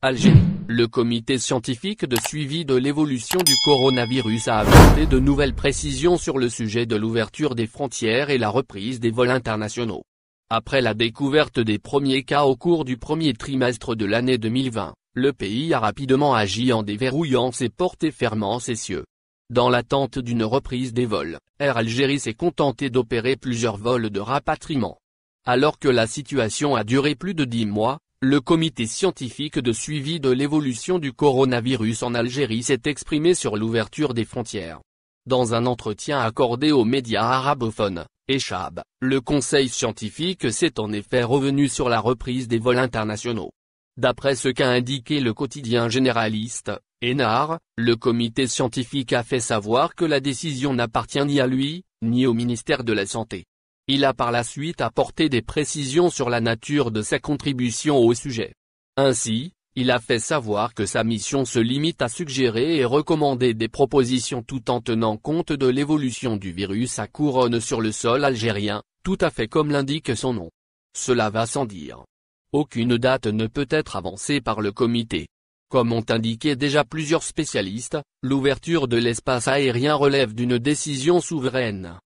Algérie. Le comité scientifique de suivi de l'évolution du coronavirus a apporté de nouvelles précisions sur le sujet de l'ouverture des frontières et la reprise des vols internationaux. Après la découverte des premiers cas au cours du premier trimestre de l'année 2020, le pays a rapidement agi en déverrouillant ses portes et fermant ses cieux. Dans l'attente d'une reprise des vols, Air Algérie s'est contenté d'opérer plusieurs vols de rapatriement. Alors que la situation a duré plus de 10 mois, le comité scientifique de suivi de l'évolution du coronavirus en Algérie s'est exprimé sur l'ouverture des frontières. Dans un entretien accordé aux médias arabophones, Echab, le conseil scientifique s'est en effet revenu sur la reprise des vols internationaux. D'après ce qu'a indiqué le quotidien généraliste, Enar, le comité scientifique a fait savoir que la décision n'appartient ni à lui, ni au ministère de la Santé. Il a par la suite apporté des précisions sur la nature de sa contribution au sujet. Ainsi, il a fait savoir que sa mission se limite à suggérer et recommander des propositions tout en tenant compte de l'évolution du virus à couronne sur le sol algérien, tout à fait comme l'indique son nom. Cela va sans dire. Aucune date ne peut être avancée par le comité. Comme ont indiqué déjà plusieurs spécialistes, l'ouverture de l'espace aérien relève d'une décision souveraine.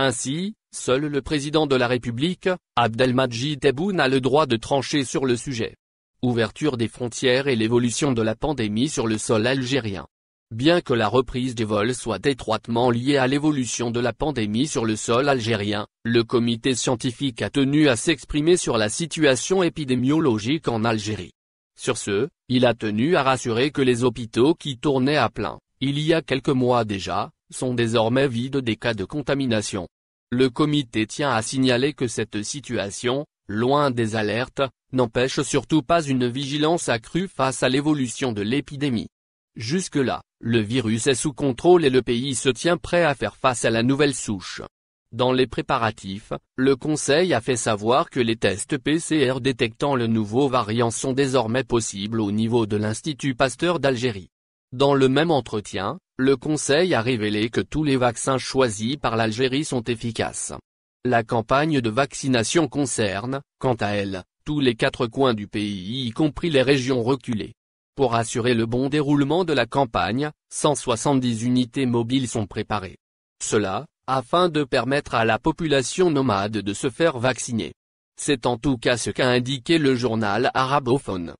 Ainsi, seul le président de la République, Abdelmadjid Tebboune a le droit de trancher sur le sujet. Ouverture des frontières et l'évolution de la pandémie sur le sol algérien. Bien que la reprise des vols soit étroitement liée à l'évolution de la pandémie sur le sol algérien, le comité scientifique a tenu à s'exprimer sur la situation épidémiologique en Algérie. Sur ce, il a tenu à rassurer que les hôpitaux qui tournaient à plein, il y a quelques mois déjà, sont désormais vides des cas de contamination. Le comité tient à signaler que cette situation, loin des alertes, n'empêche surtout pas une vigilance accrue face à l'évolution de l'épidémie. Jusque-là, le virus est sous contrôle et le pays se tient prêt à faire face à la nouvelle souche. Dans les préparatifs, le Conseil a fait savoir que les tests PCR détectant le nouveau variant sont désormais possibles au niveau de l'Institut Pasteur d'Algérie. Dans le même entretien, le Conseil a révélé que tous les vaccins choisis par l'Algérie sont efficaces. La campagne de vaccination concerne, quant à elle, tous les 4 coins du pays y compris les régions reculées. Pour assurer le bon déroulement de la campagne, 170 unités mobiles sont préparées. Cela, afin de permettre à la population nomade de se faire vacciner. C'est en tout cas ce qu'a indiqué le journal arabophone.